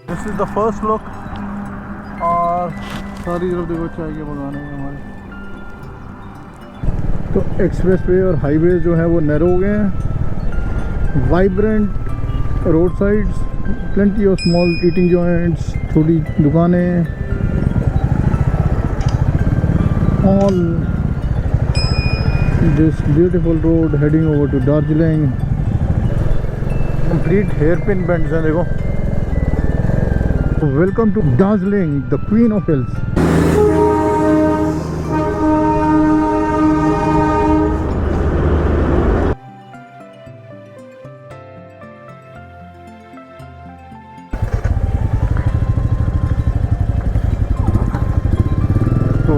This is the first look. और सारी तरफ देखो चाय के बगान है हमारे। तो एक्सप्रेस वे और हाईवे जो है वो नैरो हो गए हैं। Vibrant roadsides, plenty of small eating joints, छोटी दुकानें, all this beautiful road heading over to Darjeeling. Complete hairpin bends हैं देखो। Welcome to Darjeeling, the queen of hills. तो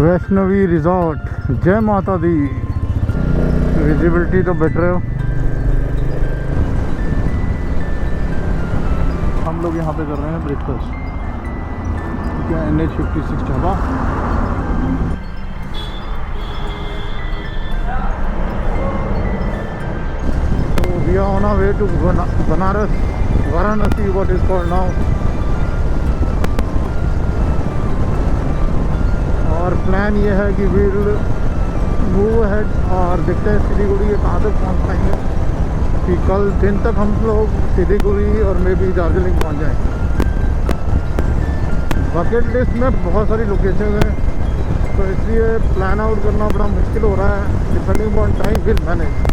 वैष्णवी रिजॉर्ट, जय माता दी। विजिबिलिटी तो बेटर है। हम लोग यहाँ पे कर रहे हैं ब्रेकफास्ट। क्या NH56 ढाबा। तो we are on our way to Banaras, Varanasi what is called now. और प्लान ये है कि विल मूव अहेड और देखते हैं सिलीगुड़ी कहाँ तक पहुँच पाएंगे, कि कल दिन तक हम लोग सिलीगुड़ी और मे भी दार्जिलिंग पहुँच जाएंगे। बकेट लिस्ट में बहुत सारी लोकेशन हैं, तो इसलिए प्लान आउट करना बड़ा मुश्किल हो रहा है। Depending on time will manage.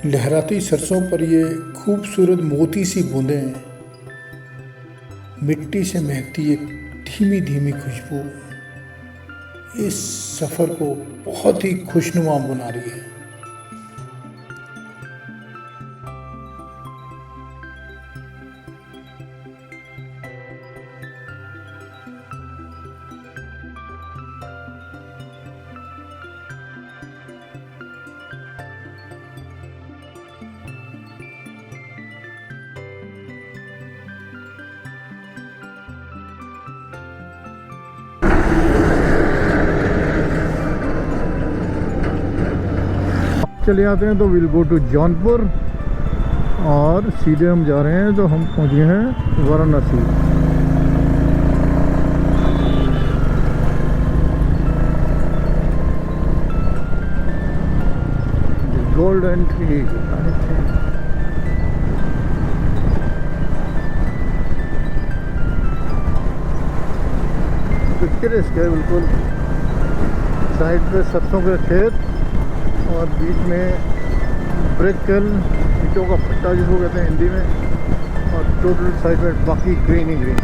लहराती सरसों पर ये खूबसूरत मोती सी बूंदें, मिट्टी से महकती एक धीमी धीमी खुशबू इस सफ़र को बहुत ही खुशनुमा बना रही है। चले आते हैं तो विल गो टू जौनपुर और सीधे हम जा रहे हैं तो हम पहुँचे हैं वाराणसी। गोल्डन ट्री पिक्चरेस्क है बिल्कुल। साइड पे सरसों के खेत और बीच में ब्रेकल, ईंटों का पट्टा जिसको कहते हैं हिंदी में, और टोटल साइड में बाकी ग्रीन ही ग्रीन।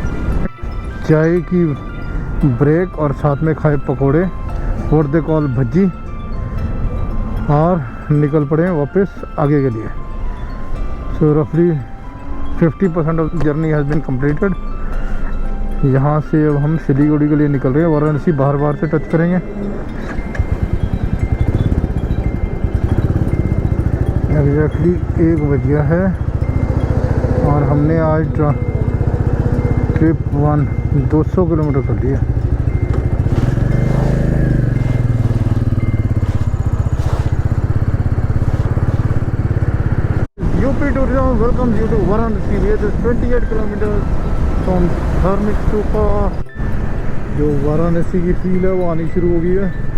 चाय की ब्रेक और साथ में खाए पकोड़े, व्हाट दे कॉल भज्जी, और निकल पड़े हैं वापस आगे के लिए। सो रफली 50% of journey has been completed. यहाँ से अब हम सिलीगुड़ी के लिए निकल रहे हैं। वाराणसी बाहर बाहर से टच करेंगे। एग्जैक्टली 1 बज गया है और हमने आज ट्रिप 1 200 किलोमीटर कर लिया। UP tourism welcome you to Varanasi. We are 28 kilometre from Dhamek Stupa. जो वाराणसी की फील है वो आनी शुरू हो गई है।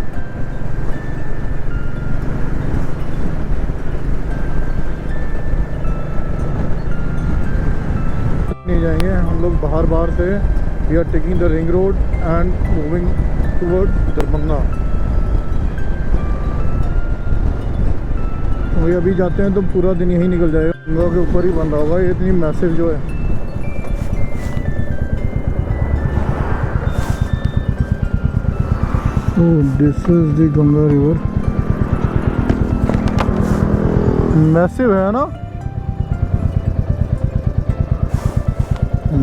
जाएंगे हम लोग बाहर बाहर से। We are taking the ring road and moving toward Darbhanga. वही अभी जाते हैं तो पूरा दिन यही निकल जाएगा। गंगा के ऊपर ही बन रहा होगा ये, इतनी मैसिव जो है। This is the Ganga river. Massive है ना,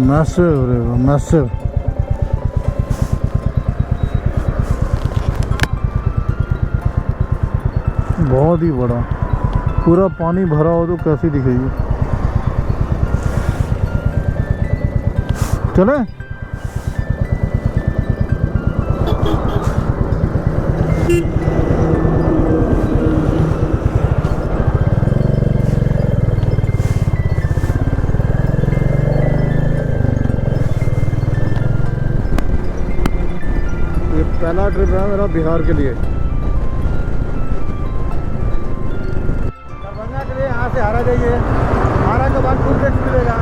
मैसिव रिवर, मैसिव। बहुत ही बड़ा, पूरा पानी भरा हो तो कैसी दिखेगी। चले ये पहला ट्रिप है मेरा बिहार के लिए। दरभंगा के लिए यहाँ से हारा जाइए, हारा के बाद टूल टैक्स मिलेगा,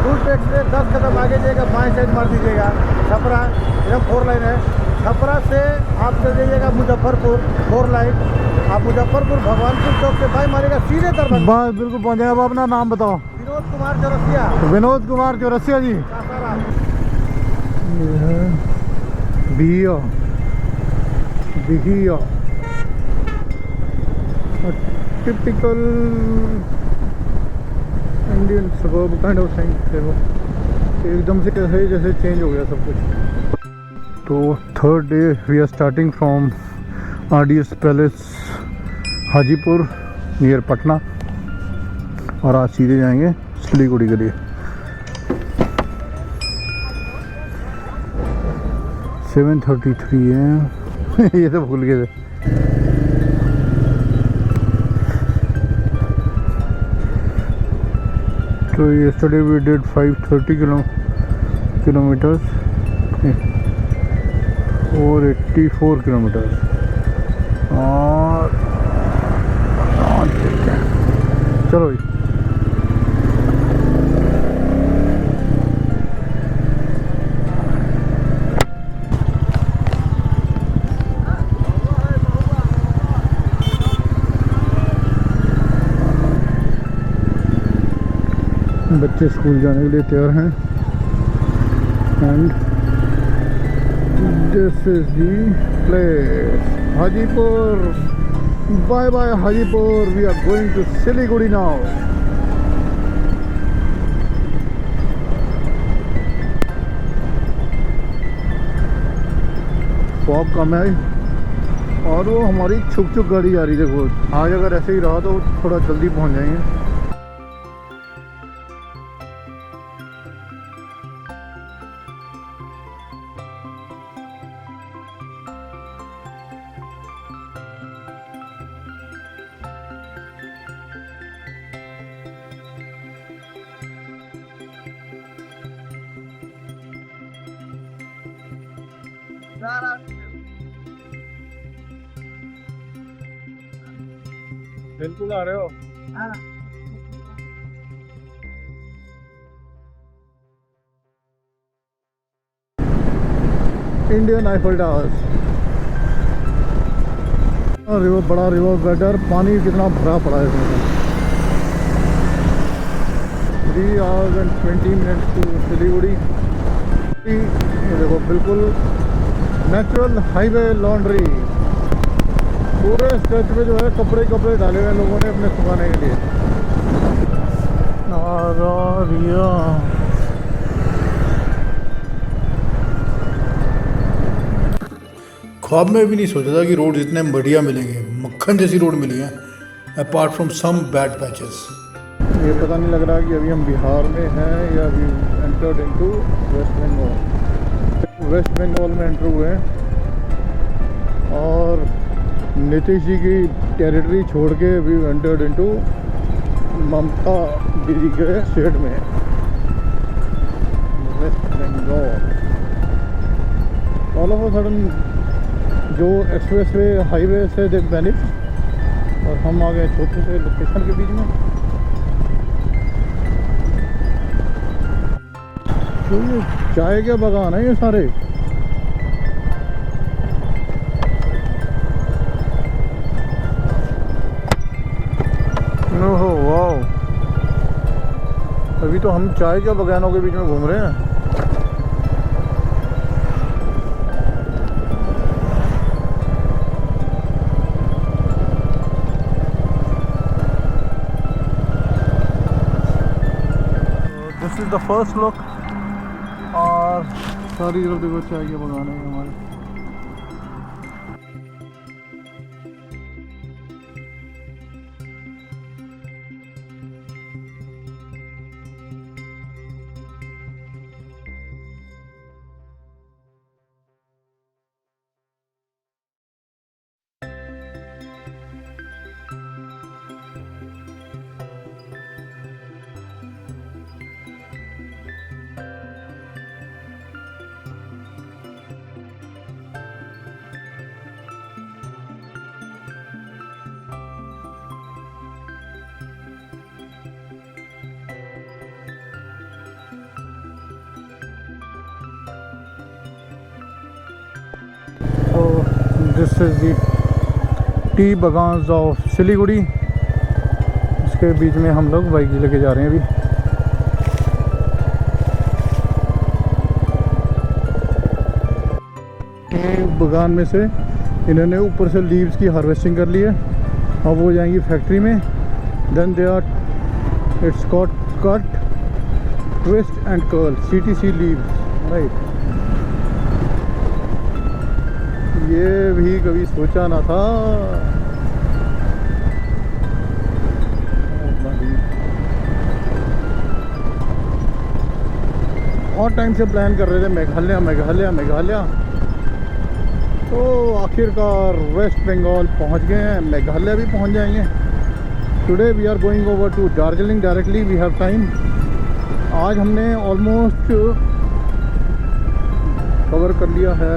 टूल टैक्स से 10 कदम आगे जाइएगा, बाएं साइड मार दीजिएगा, छपरा एकदम 4 लाइन है। छपरा से आप चल जाइएगा मुजफ्फरपुर 4 लाइन, आप मुजफ्फरपुर भगवानपुर चौक से बाएं मारेगा सीधे दरभंगा। बस बिल्कुल पहुँच जाएगा। अब अपना नाम बताओ। विनोद कुमार चौरसिया। विनोद कुमार चौरसिया जी। ये है Bihiya, Bihiya typical Indian suburb kind of thing. देखो एकदम से कैसे जैसे चेंज हो गया सब कुछ। तो third day we are starting from RDS palace Hajipur near Patna, और आज सीधे जाएंगे सिलीगुड़ी के लिए। 7:33 है। ये तो भूल गए थे। तो yesterday we did 530 kilometers और 84 किलोमीटर, और चलो भाई। बच्चे स्कूल जाने के लिए तैयार हैं, and this is the place Hajipur. Bye bye Hajipur, we are going to Siliguri now. Fog कम है और वो हमारी छुक छुक गाड़ी जा रही है। देखो आज अगर ऐसे ही रहा तो थोड़ा जल्दी पहुंच जाएंगे। बिल्कुल आ रहे हो। इंडियन आईफल टावर्स, रिवर, बड़ा रिवर गटर, पानी कितना भरा पड़ा है इसमें। 3 hours and 20 minutes to Siliguri. देखो बिल्कुल नेचुरल हाईवे लॉन्ड्री, पूरे स्ट्रेच में जो है कपड़े कपड़े डाले हुए लोगों ने अपने सुखाने के लिए। ख्वाब में भी नहीं सोचा था कि रोड इतने बढ़िया मिलेंगे, मक्खन जैसी रोड मिली है, apart from some bad patches. ये पता नहीं लग रहा कि अभी हम बिहार में हैं या अभी एंटर्ड इनटू वेस्ट बंगाल। वेस्ट बंगाल में एंटर हुए हैं और नीतीश जी की टेरिटरी छोड़ के अभी एंटर्ड इनटू ममता दीदी के स्टेट में, West Bengal. All of a sudden जो एक्सप्रेस वे हाईवे से दे बेनिफ, और हम आ गए छोटे से लोकेशन के बीच में। तो ये चाय के बागान है ये सारे। ओहो वाओ, अभी तो हम चाय के बागानों के बीच में घूम रहे हैं। This is the first look, और सारी तरफ देखो चाय के बागान है हमारे। So this is the tea बागान्स ऑफ सिलीगुड़ी। इसके बीच में हम लोग बाइक लेके जा रहे हैं अभी। टी बागान में से इन्होंने ऊपर से लीव्स की हार्वेस्टिंग कर ली है। अब वो जाएंगी फैक्ट्री में। Then they are its cot cut twist and curl CTC leaves, right. ये भी कभी सोचा ना था। और टाइम से प्लान कर रहे थे मेघालय मेघालय मेघालय, तो आखिरकार वेस्ट बंगाल पहुंच गए हैं। मेघालय भी पहुंच जाएंगे। Today we are going over to Darjeeling directly, we have time. आज हमने ऑलमोस्ट कवर कर लिया है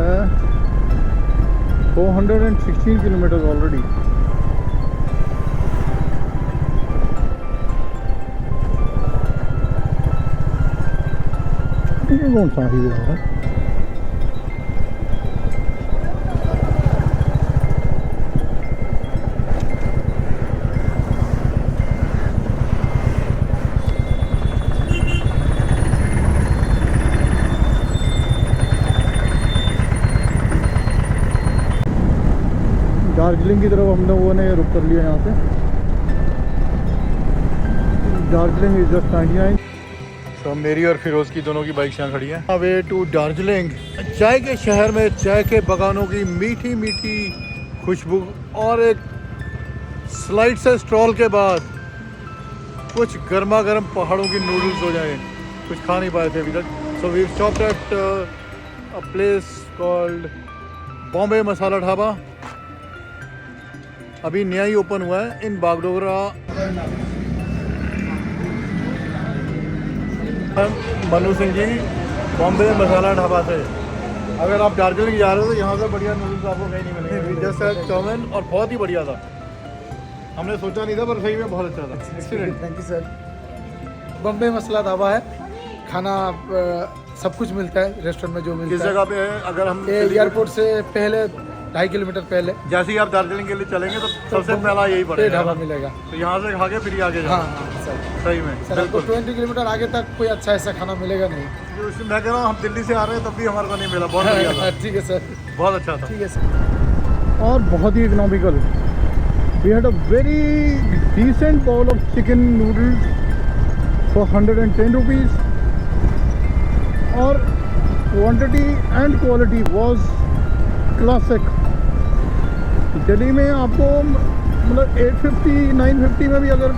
416 किलोमीटर ऑलरेडी। ये कौन सा हाईवे है? दार्जिलिंग की तरफ हम लोगों ने रुक कर लिया यहाँ से। Darjeeling is just 99। तो मेरी और फिरोज़ की दोनों की बाइक यहाँ खड़ी है। वे टू दार्जिलिंग, चाय के शहर में चाय के बागानों की मीठी मीठी खुशबू, और एक स्लाइड से स्ट्रॉल के बाद कुछ गर्मा गर्म पहाड़ों की नूडल्स हो जाए। कुछ खा नहीं पाए थे अभी तक। So we stopped at a place called Bombay masala dhaba. अभी नया ही ओपन हुआ है इन बागडोगरा। मनु सिंह जी, बॉम्बे मसाला ढाबा से। अगर आप दार्जिलिंग जा रहे हो तो यहाँ से बढ़िया नूडल्स आपको कहीं नहीं मिलेंगे। जैसे चाउमीन, और बहुत ही बढ़िया था। हमने सोचा नहीं था पर सही में बहुत अच्छा था। Excellent, thank you sir. Bombay masala dhaba है। खाना सब कुछ मिलता है रेस्टोरेंट में जो मिलता है। किस जगह पे है? अगर हम एयरपोर्ट से पहले 2.5 किलोमीटर पहले जैसे ही आप दार्जिलिंग के लिए चलेंगे तो सबसे पहला यही पड़ेगा, ढाबा मिलेगा। तो यहाँ से खा के फिर आगे जाओ। हाँ सर, सही में सर आपको 20 किलोमीटर आगे तक कोई अच्छा ऐसा खाना मिलेगा नहीं। मैं कह रहा हूँ हम दिल्ली से आ रहे हैं तब भी हमारे को नहीं मिला। बहुत बढ़िया था। ठीक है सर, बहुत अच्छा था। ठीक है सर। और बहुत ही economical. We had a very decent bowl of chicken noodles for 110 rupees, और quantity and quality was classic. Delhi में आपको मतलब 850 950 में भी अगर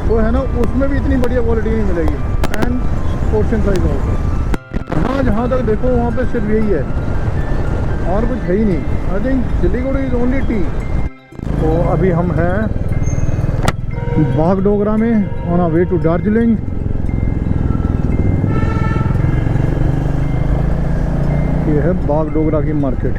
वो है ना, उसमें भी इतनी बढ़िया क्वालिटी नहीं मिलेगी। End portion size also. हाँ, जहाँ तक देखो वहाँ पे सिर्फ यही है और कुछ है ही नहीं। I think Siliguri is only tea. तो अभी हम हैं बागडोगरा में on our way to Darjeeling. ये है बागडोगरा की मार्केट।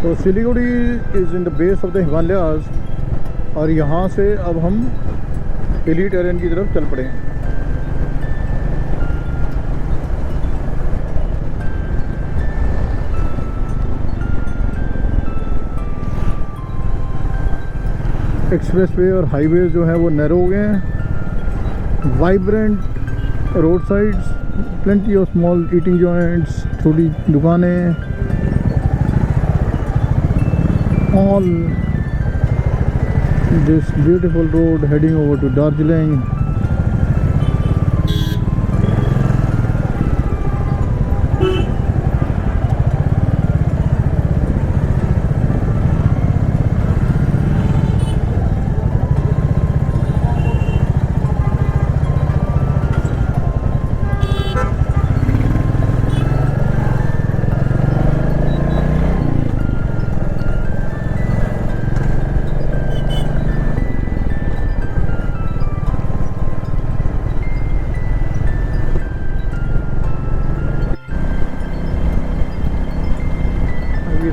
तो Siliguri is in the base of the Himalayas, और यहाँ से अब हम हिली टेरेन की तरफ चल पड़े हैं। एक्सप्रेसवे और हाईवे जो है वो नैरो हो गए हैं। Vibrant roadsides, plenty of small eating joints, थोड़ी दुकानें, all this beautiful road heading over to Darjeeling.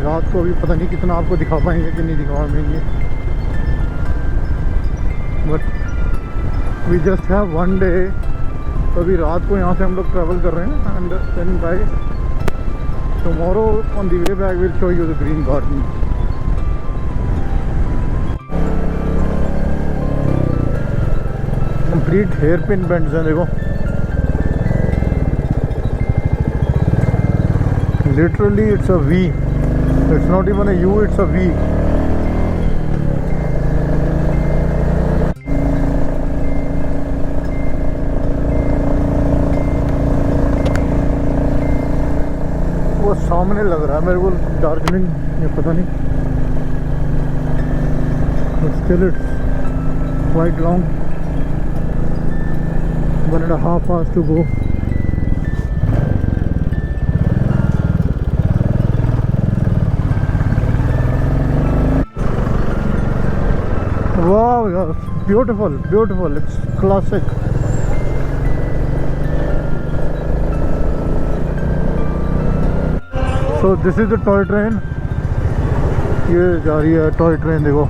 रात को अभी पता नहीं कितना आपको दिखा पाएंगे कि नहीं दिखा पाएंगे, but we just have 1 day. तो अभी रात को यहाँ से हम लोग ट्रैवल कर रहे हैं and then by tomorrow on the way back will show you the green garden. Complete hairpin bends हैं देखो, literally it's a V, it's not even a U, it's a V. वो सामने लग रहा है मेरे को दार्जिलिंग, ये पता नहीं, still it's quite long, 1.5 hours to go. Wow, yeah, beautiful, beautiful. It's classic. So this is the toy train. ये जा रही है टॉय ट्रेन देखो।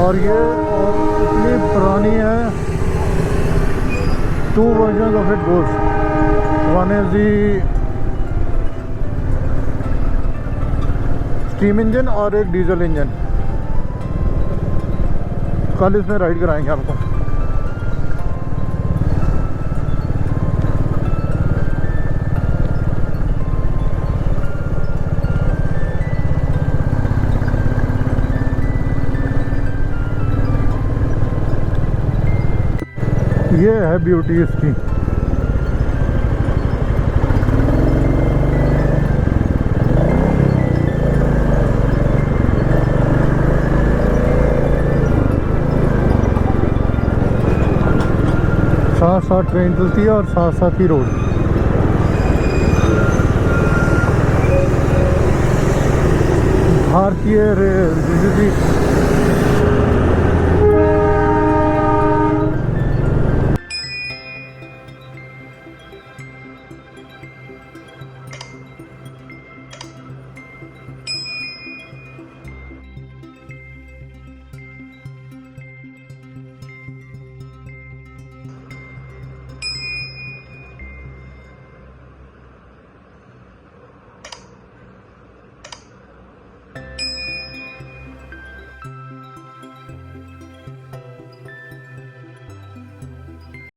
और ये इतनी पुरानी है। 2 versions of it goes. One is the steam engine और एक डीजल इंजन। कल इसमें राइड कराएंगे आपको। ये है ब्यूटी इसकी। साथ साथ ट्रेन चलती है और साथ साथ ही रोड। भारतीय रेल